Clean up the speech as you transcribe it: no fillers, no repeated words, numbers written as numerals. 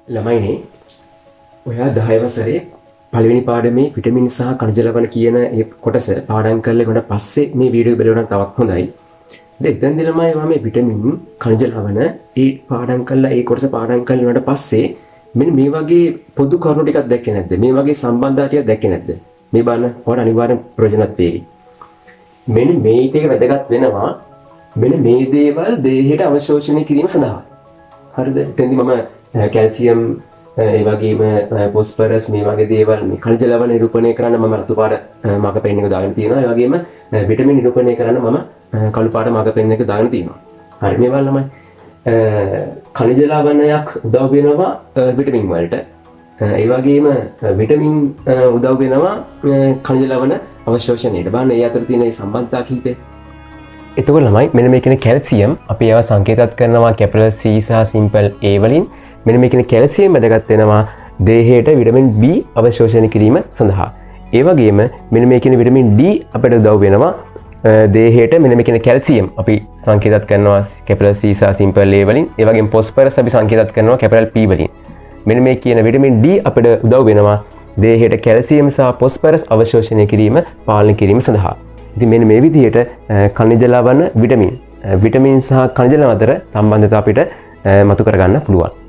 ළමයිනේ ඔයා 10 වසරේ පළවෙනි පාඩමේ විටමින් සහ කණජ ලවණ කියන ඒ කොටස පාඩම් කරලා ගොඩ පස්සේ මේ වීඩියෝ බලනවා තවත් හොඳයි. එතෙන්දී ළමයි ඔයා මේ විටමින් කණජ ලවණ ඒ පාඩම් කරලා ඒ කොටස පාඩම් කරලා පස්සේ මෙන්න මේ වගේ පොදු කරුණු ටිකක් දැක්කේ නැද්ද? මේ වගේ සම්බන්ධතාවයක් දැක්කේ නැද්ද? මේ බලන්න ඔයාලට අනිවාර්යෙන් ප්‍රයෝජනවත් වෙයි. මෙන්න මේ ටික වැදගත් වෙනවා. මෙන්න මේ දේවල් දේහයට අවශෝෂණය කිරීම සඳහා. හරිද? එතෙන්දී මම කැල්සියම් ඒ වගේම ෆොස්ෆරස් මේ වගේ දේවල් මේ කණජ ලවණ නිරූපණය කරන්න මම රතු පාට මග පෙන් එක දාගෙන තියෙනවා. ඒ වගේම විටමින් නිරූපණය කරන්න මම කළු පාට මග පෙන් එක දාගෙන තියෙනවා. හරි මේ බලන්න මම කණජ ලවණයක් උදව් වෙනවා විටමින් වලට. ඒ වගේම විටමින් උදව් වෙනවා කණජ ලවණ අවශෝෂණයට. බලන්න ඒ අතර තියෙන මේ සම්බන්ධතාව කිහිපය. එතකොට ළමයි මෙන්න මේ කියන කැල්සියම් අපි ඒවා සංකේතත් කරනවා කැපිටල් C සහ සිම්පල් A වලින්. මෙන්න මේ කියන කැල්සියම් වැදගත් වෙනවා දේහයට විටමින් B අවශෝෂණය කිරීම සඳහා. ඒ වගේම මෙන්න මේ කියන විටමින් D අපිට උදව් වෙනවා දේහයට මෙන්න මේ කියන කැල්සියම් අපි සංකේතත් කරනවා කැපිටල් C සහ සිම්පල් A වලින්. ඒ වගේම ෆොස්ෆරස් අපි සංකේතත් කරනවා කැපිටල් P වලින්. මෙන්න මේ කියන විටමින් D අපිට උදව් වෙනවා දේහයට කැල්සියම් සහ ෆොස්ෆරස් අවශෝෂණය කිරීම පාලනය කිරීම සඳහා. ඉතින් මෙන්න මේ විදිහට කණජ ලවණ විටමින් සහ කණජ ලවණ අතර සම්බන්ධතාව අපිට මතු කරගන්න පුළුවන්.